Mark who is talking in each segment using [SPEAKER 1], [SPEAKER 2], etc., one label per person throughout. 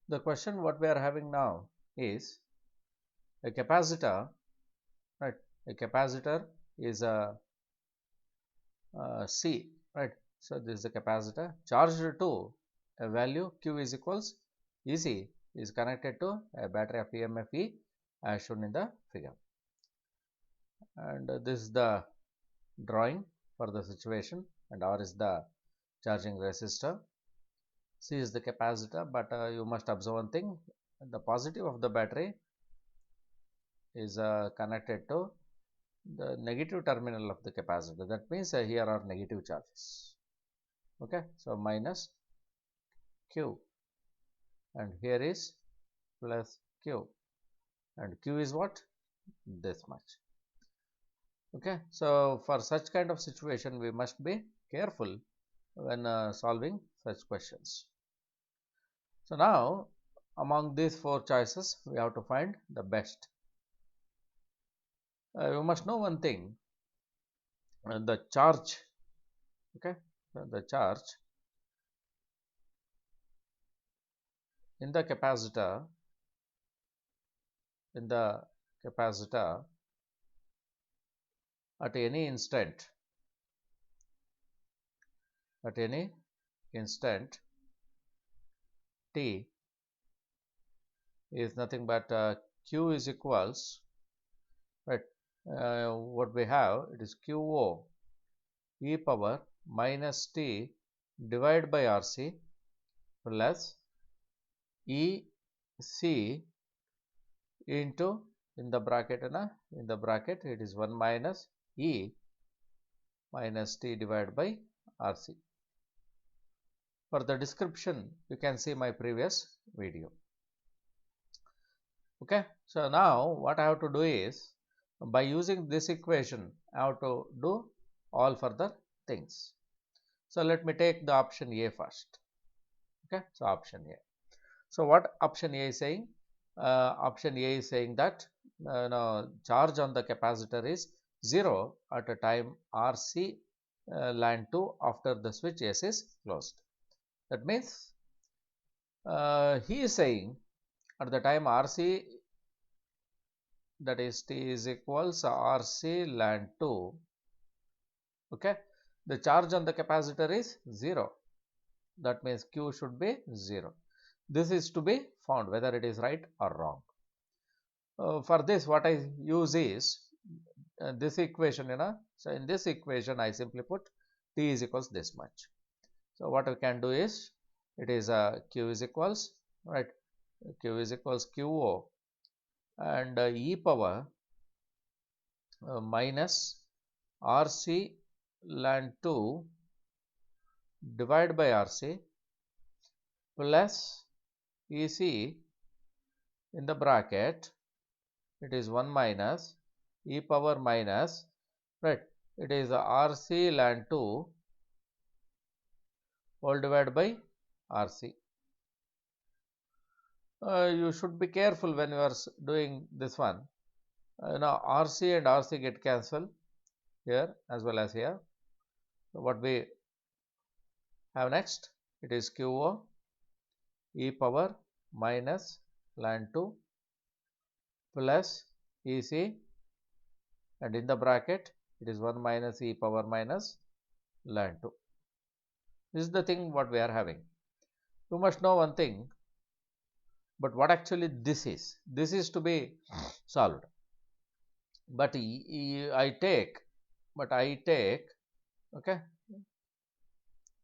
[SPEAKER 1] The question what we are having now is a capacitor, right? A capacitor is a C, right? So this is the capacitor charged to a value Q is equals EC is connected to a battery of EMF E as shown in the figure. And this is the drawing for the situation, and R is the charging resistor. C is the capacitor, but you must observe one thing: the positive of the battery is connected to the negative terminal of the capacitor. That means here are negative charges. Okay, so minus Q, and here is plus Q, and Q is what? This much. Okay, so for such kind of situation, we must be careful when solving such questions. So now, among these four choices, we have to find the best. You must know one thing: the charge. Okay, the charge in the capacitor, in the capacitor at any instant, at any instant t is nothing but q is equals, right? What we have, it is qo e power minus t divided by rc plus e c into, in the bracket, in the bracket it is 1 minus e minus t divided by rc. For the description, you can see my previous video. Okay, so now what I have to do is, by using this equation, I have to do all further things. So let me take the option A first. Okay, so option A. So what option A is saying? Option A is saying that charge on the capacitor is 0 at a time RC LAN 2 after the switch S is closed. That means he is saying at the time RC, that is T is equals RC LAN 2, okay, the charge on the capacitor is 0. That means Q should be 0. This is to be found whether it is right or wrong. For this, what I use is this equation, so in this equation I simply put T is equals this much. So what we can do is, it is Q is equals, right, Q is equals QO and e power minus RC ln 2 divided by RC plus EC in the bracket, it is 1 minus e power minus, right, it is RC ln 2 whole divided by RC. You should be careful when you are doing this one. Now RC and RC get cancelled here as well as here. So what we have next, it is QO e power minus ln 2 plus EC, and in the bracket it is 1 minus e power minus ln 2. This is the thing what we are having. You must know one thing, but what actually this is to be solved. But I take, okay,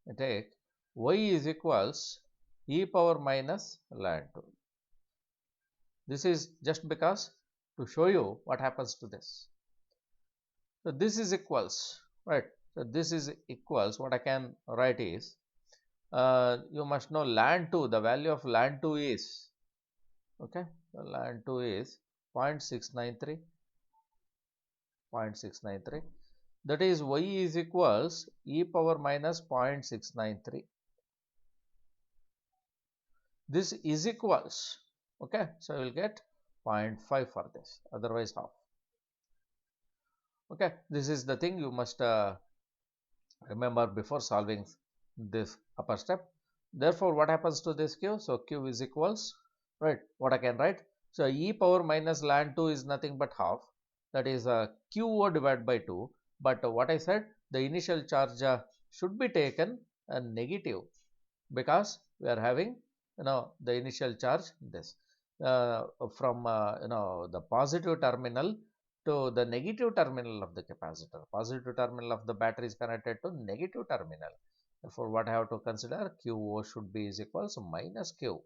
[SPEAKER 1] I take y is equals e power minus ln 2. This is just because to show you what happens to this. So this is equals, right? So this is equals, what I can write is, you must know ln 2, the value of ln 2 is, okay, the ln 2 is 0.693, 0.693. That is y is equals e power minus 0.693. This is equals, okay, so you will get 0.5 for this, otherwise half. Okay, this is the thing you must remember before solving this upper step. Therefore, what happens to this q? So q is equals, right, what I can write? So e power minus ln 2 is nothing but half, that is qo divided by 2. But what I said, the initial charge should be taken negative, because we are having, the initial charge this from the positive terminal to the negative terminal of the capacitor. Positive terminal of the battery is connected to negative terminal. Therefore, what I have to consider, qo should be is equals to minus q,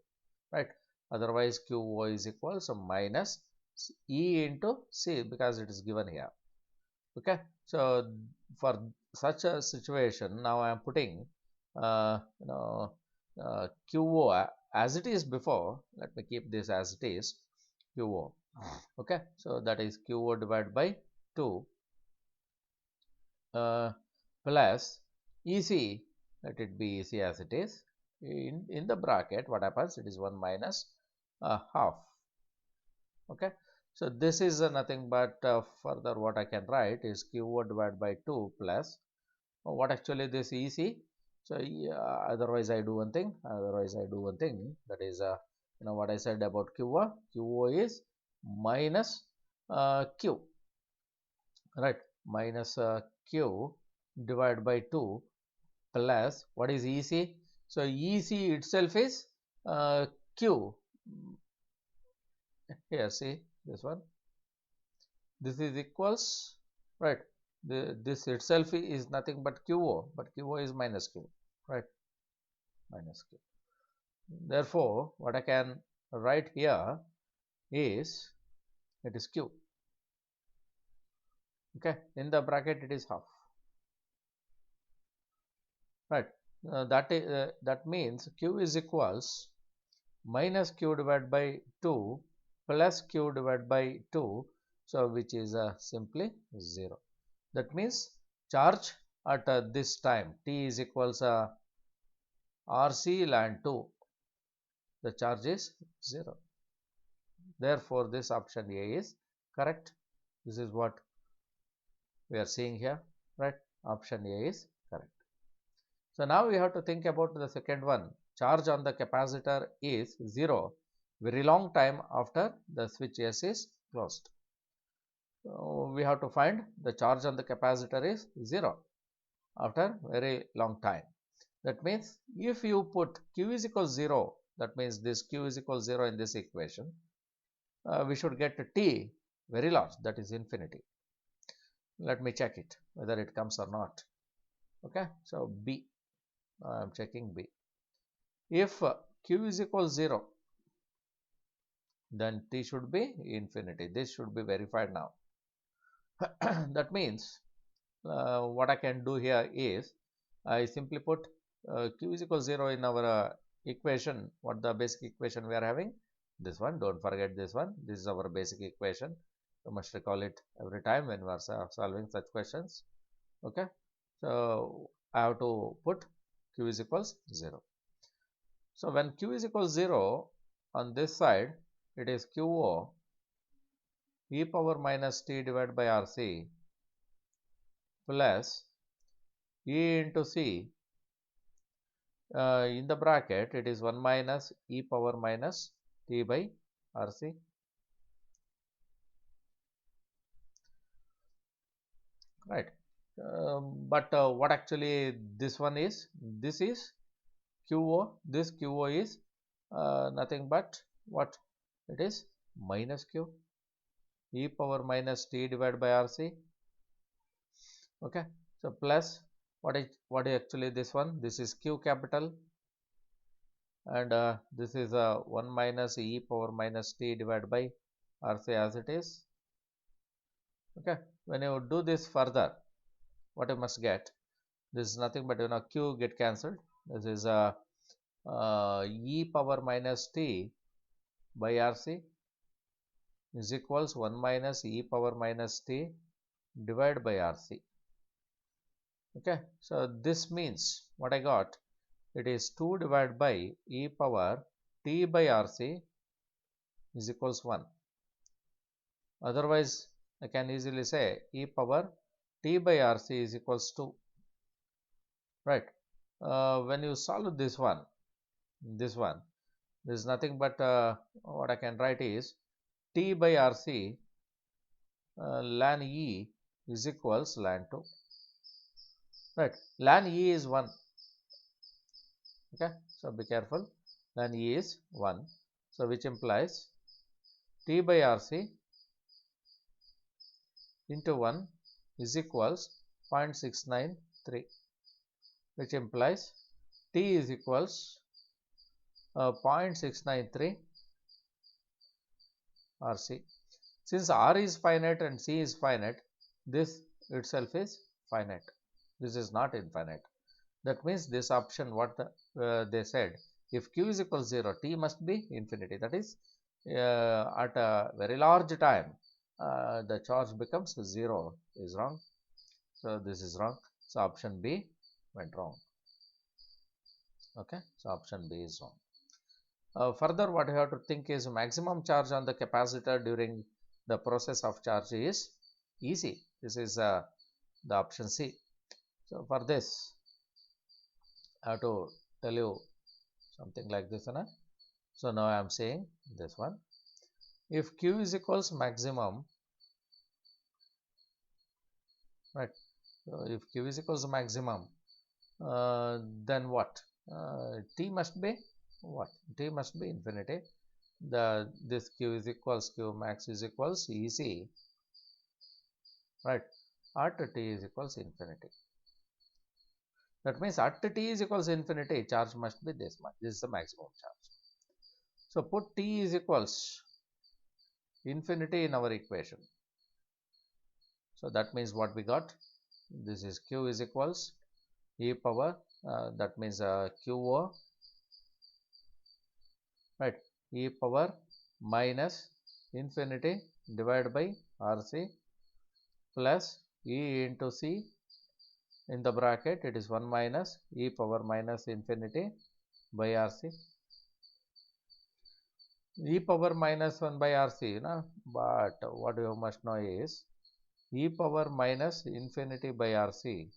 [SPEAKER 1] right? Otherwise, qo is equals to minus e into c, because it is given here. Okay, so for such a situation, now I am putting qo as it is before. Let me keep this as it is, qo. Okay, so that is qo divided by 2 plus ec, let it be ec as it is. In the bracket, what happens, it is 1 minus half. Okay, so this is nothing but further what I can write is qo divided by 2 plus what actually this EC. So otherwise I do one thing, that is what I said about QO is minus Q, right, minus Q divided by 2 plus what is EC. So EC itself is Q. Here, see this one, this is equals, right, this itself is nothing but QO, but QO is minus Q, right, minus Q. Therefore, what I can write here is, it is Q. Okay, in the bracket it is half, right. That means Q is equals minus Q divided by 2 plus Q divided by 2, so which is simply 0. That means charge at this time t is equals RC ln 2, the charge is 0. Therefore, this option A is correct. This is what we are seeing here, right? Option A is correct. So now we have to think about the second one. Charge on the capacitor is 0 very long time after the switch S is closed. So we have to find the charge on the capacitor is 0 after very long time. That means if you put q is equals 0, that means this q is equals 0 in this equation, we should get t very large, that is infinity. Let me check it whether it comes or not. Okay, so B, I am checking B. If q is equals 0, then t should be infinity. This should be verified now. That means what I can do here is, I simply put q is equals 0 in our equation. What the basic equation we are having? This one, don't forget this one. This is our basic equation. You must recall it every time when we are solving such questions. Okay, so I have to put q is equals 0. So when q is equals 0, on this side it is qo e power minus t divided by RC plus e into c, in the bracket it is 1 minus e power minus t by RC. Right, but what actually this one is, this is QO, this QO is nothing but what it is, minus Q e power minus t divided by RC. Okay, so plus what is actually this one, this is Q capital, and this is 1 minus e power minus t divided by RC as it is. Okay, when you do this further, what you must get, this is nothing but q get cancelled. This is e power minus t by RC is equals 1 minus e power minus t divided by RC. Okay, so this means what I got, it is 2 divided by e power t by RC is equals 1. Otherwise, I can easily say e power t by RC is equals 2. Right. When you solve this one, this one. This is nothing but what I can write is T by RC ln E is equals ln 2. Right, ln E is 1. Okay, so be careful. Ln E is 1. So which implies T by RC into 1 is equals 0.693, which implies T is equals 0.693 RC. Since R is finite and C is finite, this itself is finite. This is not infinite. That means this option, what they said, if Q is equals 0, T must be infinity. That is, at a very large time, the charge becomes 0 is wrong. So this is wrong. So option B went wrong. Okay, so option B is wrong. Further, what you have to think is maximum charge on the capacitor during the process of charge is easy. This is the option C. So for this, I have to tell you something like this. So now I am saying this one. If Q is equals maximum, right? So if Q is equals maximum, then what? T must be what? T must be infinity. This Q is equals Q max is equals EC, right? At T is equals infinity. That means at T is equals infinity, charge must be this much. This is the maximum charge. So put T is equals infinity in our equation. So that means what we got? This is Q is equals e power, that means QO, right? E power minus infinity divided by RC plus E into C, in the bracket it is 1 minus e power minus infinity by RC. E power minus 1 by RC, but what you must know is e power minus infinity by RC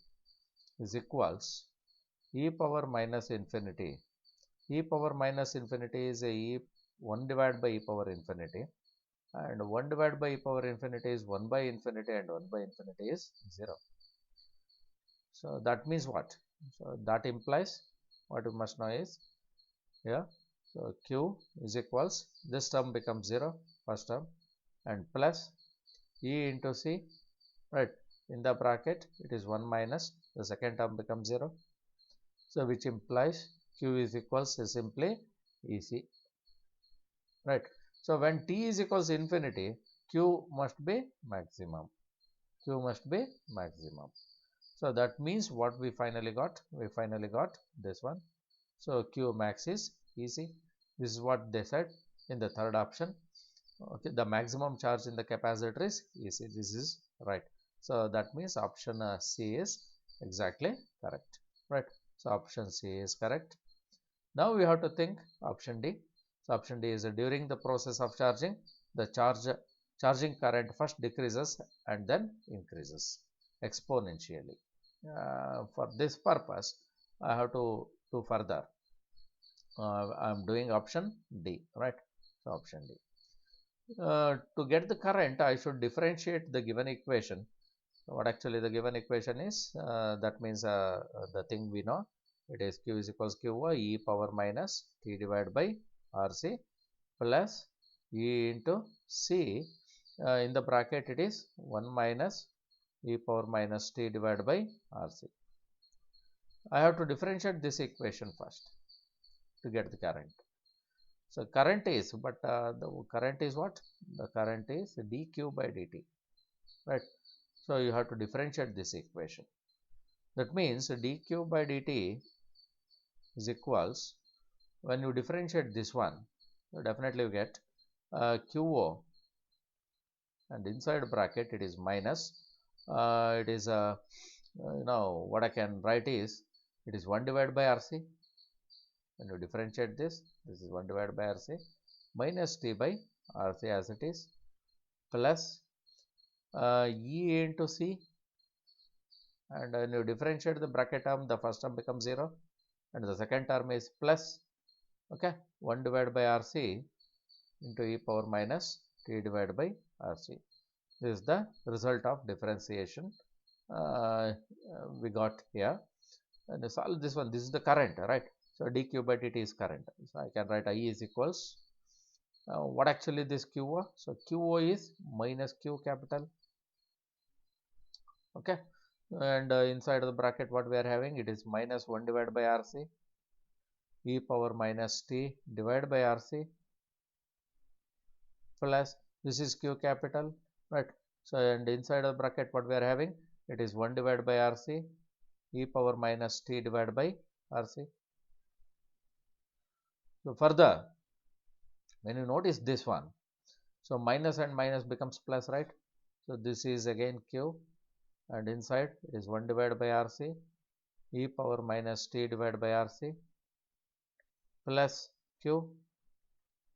[SPEAKER 1] is equals e power minus infinity. E power minus infinity is a 1 divided by e power infinity, and 1 divided by e power infinity is 1 by infinity, and 1 by infinity is 0. So that means what? So that implies what you must know is here. So Q is equals, this term becomes 0, first term, and plus E into C, right? In the bracket it is 1 minus, the second term becomes 0. So which implies Q is equals to simply EC, right? So when T is equals infinity, Q must be maximum. Q must be maximum. So that means what we finally got? We finally got this one. So Q max is EC. This is what they said in the third option. Okay, the maximum charge in the capacitor is EC. This is right. So that means option C is exactly correct, right? So option C is correct. Now we have to think option D. So option D is during the process of charging, the charging current first decreases and then increases exponentially. For this purpose, I have to do further. I am doing option D, right? So option D. To get the current, I should differentiate the given equation. So what actually the given equation is? That means the thing we know, it is Q is equals Q e power minus T divided by RC plus E into C. In the bracket it is 1 minus e power minus T divided by RC. I have to differentiate this equation first to get the current. So current is, but the current is what? The current is dq by dt, right? So you have to differentiate this equation. That means dq by dt is equals, when you differentiate this one, you definitely get qo, and inside bracket it is minus. It is what I can write is, it is 1 divided by RC. When you differentiate this, this is 1 divided by RC minus T by RC as it is, plus E into C, and when you differentiate the bracket term, the first term becomes 0, and the second term is plus Okay, 1 divided by RC into e power minus t divided by RC. This is the result of differentiation we got here. And solve this one. This is the current, right? So dq by dt is current. So I can write I is equals what actually this QO? So QO is minus Q capital. Okay, and inside of the bracket what we are having, it is minus 1 divided by RC e power minus t divided by RC plus this is Q capital, right? So and inside of the bracket what we are having, it is 1 divided by RC e power minus t divided by RC. So further, when you notice this one, so minus and minus becomes plus, right? So this is again Q, and inside is 1 divided by RC e power minus t divided by RC plus Q,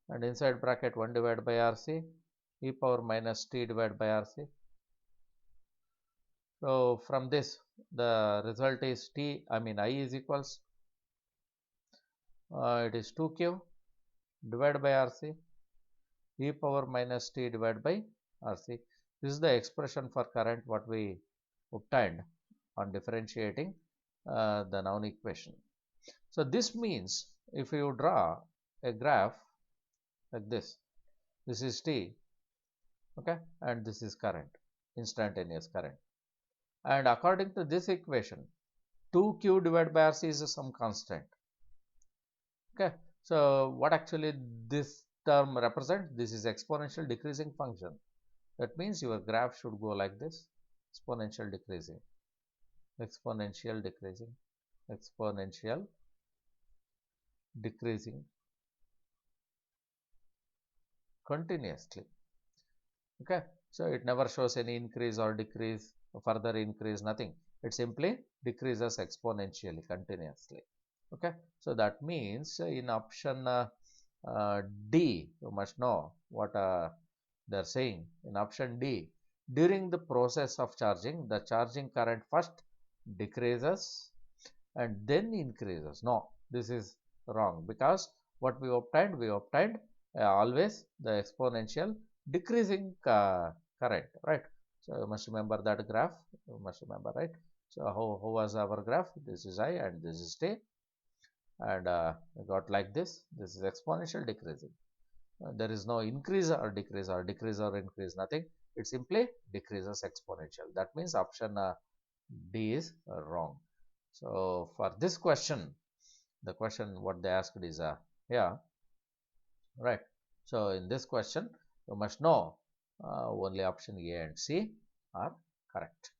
[SPEAKER 1] and inside bracket 1 divided by RC e power minus t divided by RC. So from this the result is I is equals it is 2Q divided by RC e power minus t divided by RC. This is the expression for current what we obtained on differentiating the known equation. So this means if you draw a graph like this is t, okay, and this is current, instantaneous current, and according to this equation 2Q divided by RC is some constant. Okay, so what actually this term represents? This is exponential decreasing function. That means your graph should go like this: exponential decreasing, exponential decreasing, exponential decreasing continuously. Okay, so it never shows any increase or decrease, further increase, nothing. It simply decreases exponentially continuously. Okay, so that means in option D, you must know what they are saying. In option D, during the process of charging, the charging current first decreases and then increases. No, this is wrong, because what we obtained always the exponential decreasing current, right? So you must remember that graph, you must remember, right? So how was our graph? This is I and this is t, and got like this. This is exponential decreasing. There is no increase or decrease or increase, nothing. It simply decreases exponential. That means option D is wrong. So for this question, the question what they asked is here, right? So in this question, you must know only option A and C are correct.